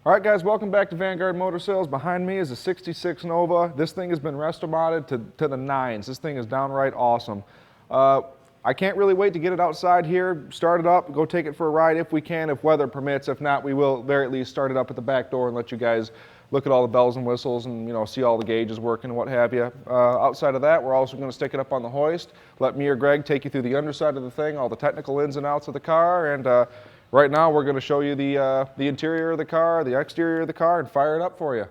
All right, guys, welcome back to Vanguard Motor Sales. Behind me is a 66 Nova. This thing has been resto-modded to the nines. This thing is downright awesome. I can't really wait to get it outside here, start it up, go take it for a ride if we can, if weather permits. If not, we will at very least start it up at the back door and let you guys look at all the bells and whistles and, you know, see all the gauges working and what have you. Outside of that, we're also going to stick it up on the hoist, let me or Greg take you through the underside of the thing, all the technical ins and outs of the car, and right now we're going to show you the interior of the car, the exterior of the car, and fire it up for you.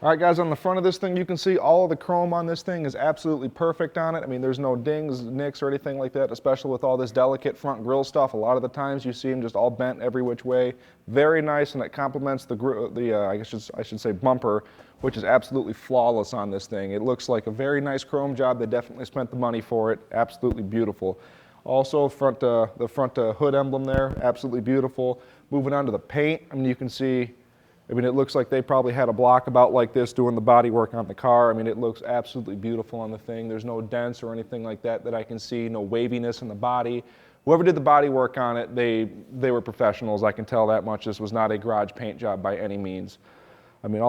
All right, guys, on the front of this thing, you can see all of the chrome on this thing is absolutely perfect on it. I mean, there's no dings, nicks, or anything like that, especially with all this delicate front grille stuff. A lot of the times you see them just all bent every which way. Very nice, and it complements I should say bumper, which is absolutely flawless on this thing. It looks like a very nice chrome job. They definitely spent the money for it. Absolutely beautiful. Also, the front hood emblem there, absolutely beautiful. Moving on to the paint, I mean, you can see, it looks like they probably had a block about like this doing the body work on the car. I mean, it looks absolutely beautiful on the thing. There's no dents or anything like that that I can see, no waviness in the body. Whoever did the body work on it, they were professionals, I can tell that much. This was not a garage paint job by any means. I mean,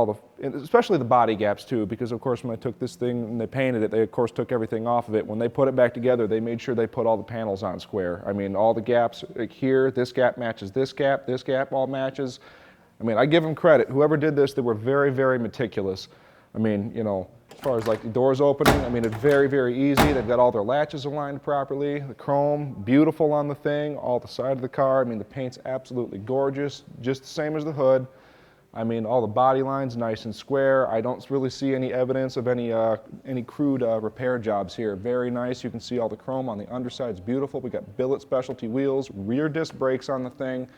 especially the body gaps too, because of course when I took this thing and they painted it, they of course took everything off of it. When they put it back together, they made sure they put all the panels on square. I mean, all the gaps like here, this gap matches this gap all matches. I mean, I give them credit. Whoever did this, they were very, very meticulous. I mean, you know, as far as like the doors opening, I mean, it's very, very easy. They've got all their latches aligned properly. The chrome, beautiful on the thing, all the side of the car. I mean, the paint's absolutely gorgeous, just the same as the hood. I mean, all the body lines nice and square. I don't really see any evidence of any crude repair jobs here. Very nice. You can see all the chrome on the underside. It's beautiful. We got billet specialty wheels, rear disc brakes on the thing.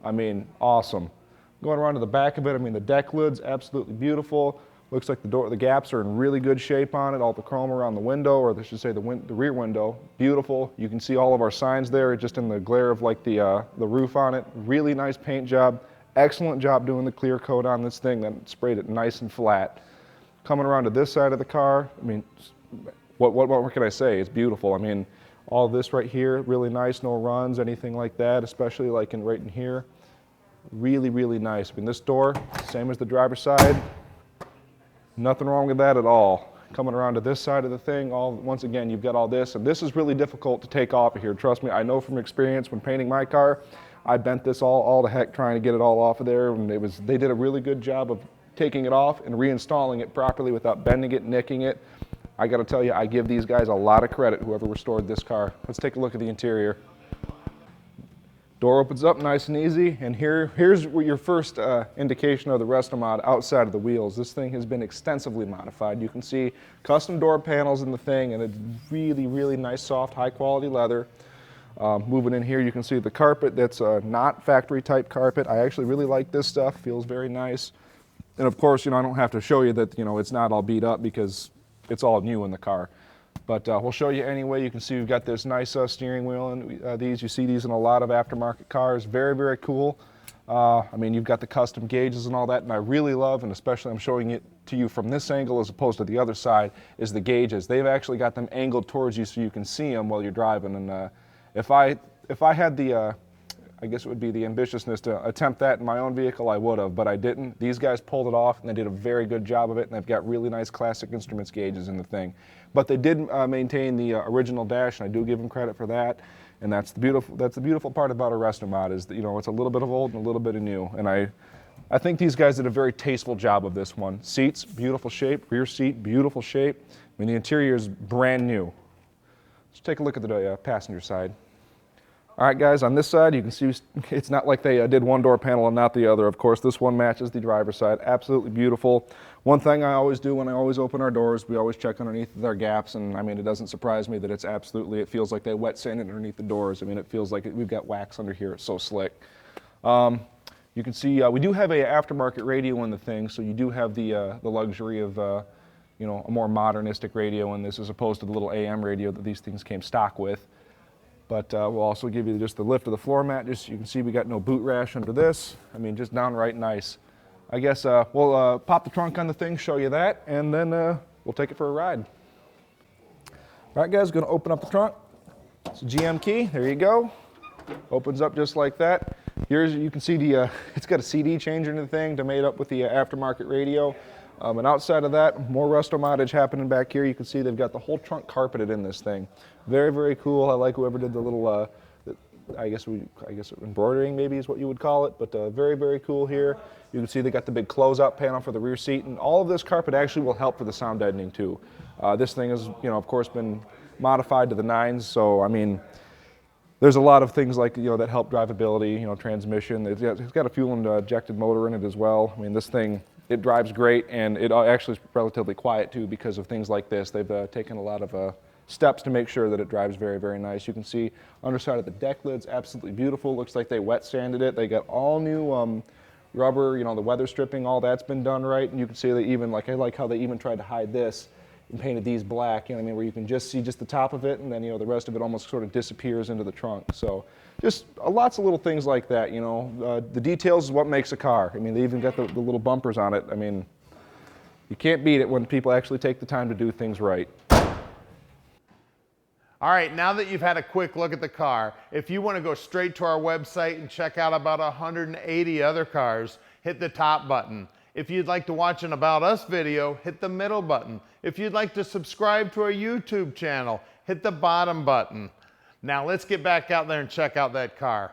I mean, awesome. Going around to the back of it, I mean, the deck lid's absolutely beautiful. Looks like the gaps are in really good shape on it. All the chrome around the window, or I should say the rear window, beautiful. You can see all of our signs there just in the glare of like the roof on it. Really nice paint job. Excellent job doing the clear coat on this thing that sprayed it nice and flat. Coming around to this side of the car, I mean, what can I say? It's beautiful. I mean, all this right here, really nice, no runs, anything like that, especially like right in here. Really, really nice. I mean, this door, same as the driver's side. Nothing wrong with that at all. Coming around to this side of the thing, once again, you've got all this, and this is really difficult to take off of here. Trust me, I know from experience when painting my car, I bent this all to heck trying to get it all off of there, and they did a really good job of taking it off and reinstalling it properly without bending it, nicking it. I gotta tell you, I give these guys a lot of credit, whoever restored this car. Let's take a look at the interior. Door opens up nice and easy, and here's your first indication of the resto mod outside of the wheels. This thing has been extensively modified. You can see custom door panels in the thing, and it's really, really nice, soft, high-quality leather. Moving in here, you can see the carpet. That's not factory-type carpet. I actually really like this stuff. Feels very nice. And of course, you know, I don't have to show you that, you know, it's not all beat up because it's all new in the car. But we'll show you anyway. You can see we've got this nice steering wheel, and you see these in a lot of aftermarket cars. Very, very cool. I mean, you've got the custom gauges and all that, and I really love, and especially I'm showing it to you from this angle as opposed to the other side, is the gauges. They've actually got them angled towards you so you can see them while you're driving. And if I had the, I guess it would be the ambitiousness to attempt that in my own vehicle, I would have, but I didn't. These guys pulled it off, and they did a very good job of it, and they've got really nice classic instruments gauges in the thing. But they did maintain the original dash, and I do give them credit for that. And that's the beautiful part about a resto mod is that, you know, it's a little bit of old and a little bit of new. And I think these guys did a very tasteful job of this one. Seats, beautiful shape. Rear seat, beautiful shape. I mean, the interior is brand new. Let's take a look at the passenger side. All right, guys, on this side, you can see it's not like they did one door panel and not the other. Of course, this one matches the driver's side. Absolutely beautiful. One thing I always do when I always open our doors, we always check underneath their gaps, and I mean, it doesn't surprise me that it feels like they wet sanded underneath the doors. I mean, it feels like we've got wax under here. It's so slick. You can see we do have a aftermarket radio in the thing, so you do have the luxury of you know, a more modernistic radio in this as opposed to the little AM radio that these things came stock with. But we'll also give you just the lift of the floor mat. Just you can see we got no boot rash under this. I mean, just downright nice. I guess we'll pop the trunk on the thing, show you that, and then we'll take it for a ride. All right, guys, gonna open up the trunk. It's a GM key, there you go. Opens up just like that. Here's, you can see it's got a CD changer in the thing to mate up with the aftermarket radio. And outside of that, more resto moddage happening back here. You can see they've got the whole trunk carpeted in this thing. Very, very cool. I like whoever did the little, I guess embroidering maybe is what you would call it, but very, very cool here. You can see they got the big closeout panel for the rear seat, and all of this carpet actually will help for the sound deadening too. This thing has, you know, of course, been modified to the 9s, so I mean, there's a lot of things like, you know, that help drivability, you know, transmission. It's got a fuel injected motor in it as well. I mean, this thing, it drives great, and it actually is relatively quiet too because of things like this. They've taken a lot of steps to make sure that it drives very, very nice. You can see underside of the deck lid's absolutely beautiful. Looks like they wet sanded it. They got all new rubber, you know, the weather stripping, all that's been done right. And you can see they even, I like how they even tried to hide this and painted these black, you know what I mean, where you can just see just the top of it, and then, you know, the rest of it almost sort of disappears into the trunk. So just lots of little things like that, you know. The details is what makes a car. I mean, they even got the little bumpers on it. I mean, you can't beat it when people actually take the time to do things right. All right, now that you've had a quick look at the car, if you want to go straight to our website and check out about 180 other cars, hit the top button. If you'd like to watch an About Us video, hit the middle button. If you'd like to subscribe to our YouTube channel, hit the bottom button. Now let's get back out there and check out that car.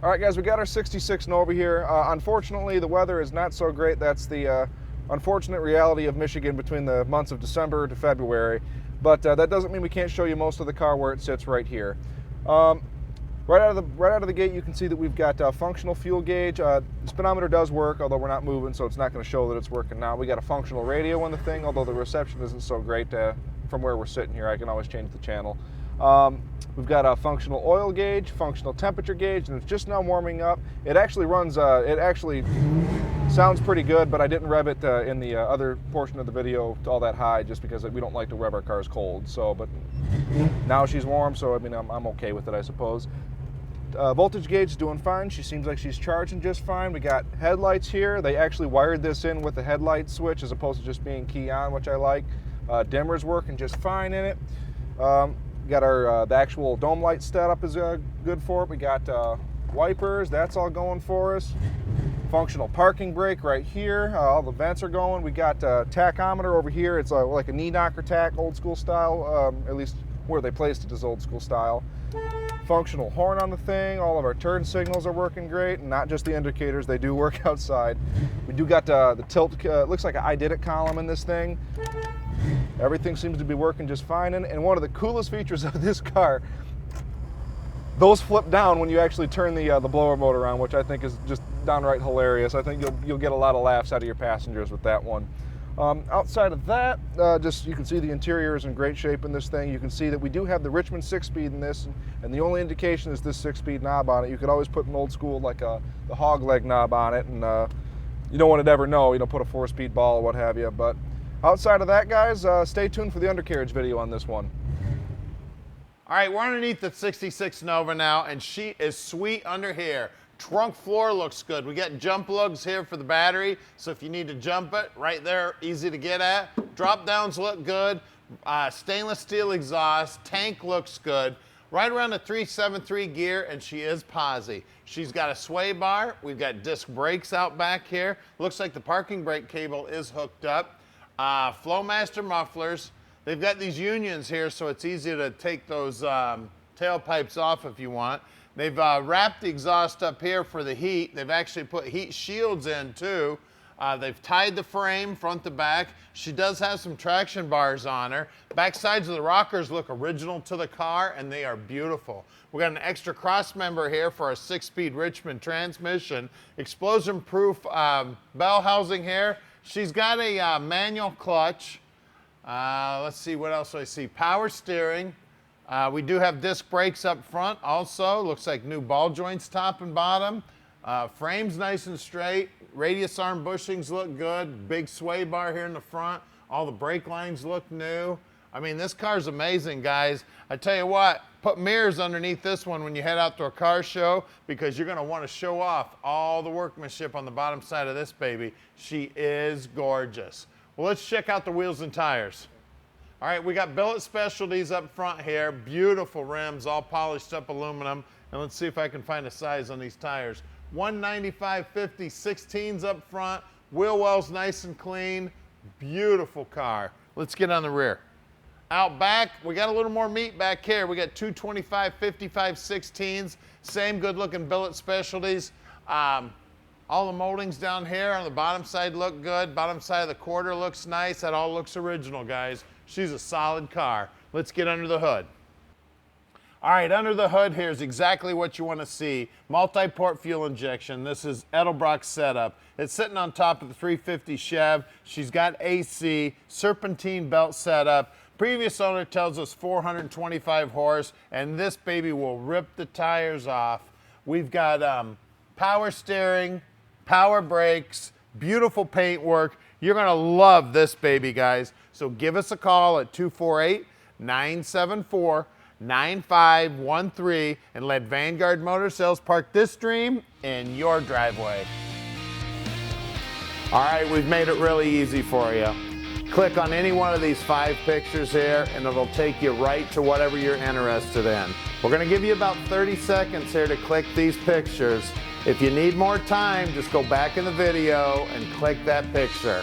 All right, guys, we got our 66 Nova here. Unfortunately, the weather is not so great. That's the unfortunate reality of Michigan between the months of December to February. But that doesn't mean we can't show you most of the car where it sits right here. Right out of the gate, you can see that we've got a functional fuel gauge. The speedometer does work, although we're not moving, so it's not going to show that it's working now. We got a functional radio in the thing, although the reception isn't so great from where we're sitting here. I can always change the channel. We've got a functional oil gauge, functional temperature gauge, and it's just now warming up. It actually runs, it actually sounds pretty good, but I didn't rev it in the other portion of the video all that high just because we don't like to rev our cars cold. So, but now she's warm, so I mean, I'm okay with it, I suppose. Voltage gauge is doing fine. She seems like she's charging just fine. We got headlights here. They actually wired this in with the headlight switch as opposed to just being key on, which I like. Dimmer's working just fine in it. Got our the actual dome light setup is good for it. We got wipers, that's all going for us. Functional parking brake right here. All the vents are going. We got tachometer over here. It's like a knee knocker tach, old school style, at least where they placed it is old school style. Functional horn on the thing. All of our turn signals are working great, and not just the indicators, they do work outside. We do got the tilt, looks like an I did it column in this thing. Everything seems to be working just fine, and one of the coolest features of this car, those flip down when you actually turn the blower motor on, which I think is just downright hilarious. I think you'll get a lot of laughs out of your passengers with that one. Outside of that, just you can see the interior is in great shape in this thing. You can see that we do have the Richmond 6-speed in this, and the only indication is this 6-speed knob on it. You could always put an old school like the hog leg knob on it, and you don't want to ever know, you know, put a 4-speed ball or what have you. But outside of that, guys, stay tuned for the undercarriage video on this one. All right, we're underneath the 66 Nova now, and she is sweet under here. Trunk floor looks good. We got jump lugs here for the battery, so if you need to jump it, right there, easy to get at. Drop downs look good. Stainless steel exhaust. Tank looks good. Right around the 373 gear, and she is Posi. She's got a sway bar. We've got disc brakes out back here. Looks like the parking brake cable is hooked up. Flowmaster mufflers. They've got these unions here, so it's easy to take those tailpipes off if you want. They've wrapped the exhaust up here for the heat. They've actually put heat shields in too. They've tied the frame front to back. She does have some traction bars on her. Back sides of the rockers look original to the car, and they are beautiful. We got an extra cross member here for our 6-speed Richmond transmission. Explosion-proof bell housing here. She's got a manual clutch. Let's see, what else do I see? Power steering. We do have disc brakes up front also. Looks like new ball joints top and bottom. Frame's nice and straight. Radius arm bushings look good. Big sway bar here in the front. All the brake lines look new. I mean, this car's amazing, guys. I tell you what, put mirrors underneath this one when you head out to a car show, because you're gonna wanna show off all the workmanship on the bottom side of this baby. She is gorgeous. Well, let's check out the wheels and tires. All right, we got billet specialties up front here. Beautiful rims, all polished up aluminum. And let's see if I can find a size on these tires. 195/50, 16s up front. Wheel wells nice and clean. Beautiful car. Let's get on the rear. Out back, we got a little more meat back here. We got 225/55 16s. Same good looking billet specialties. All the moldings down here on the bottom side look good. Bottom side of the quarter looks nice. That all looks original, guys. She's a solid car. Let's get under the hood. All right, under the hood here is exactly what you want to see. Multi-port fuel injection. This is Edelbrock setup. It's sitting on top of the 350 Chev. She's got AC, serpentine belt setup. Previous owner tells us 425 horse, and this baby will rip the tires off. We've got power steering, power brakes, beautiful paint work. You're gonna love this baby, guys. So give us a call at 248-974-9513 and let Vanguard Motor Sales park this dream in your driveway. All right, we've made it really easy for you. Click on any one of these 5 pictures here and it'll take you right to whatever you're interested in. We're gonna give you about 30 seconds here to click these pictures. If you need more time, just go back in the video and click that picture.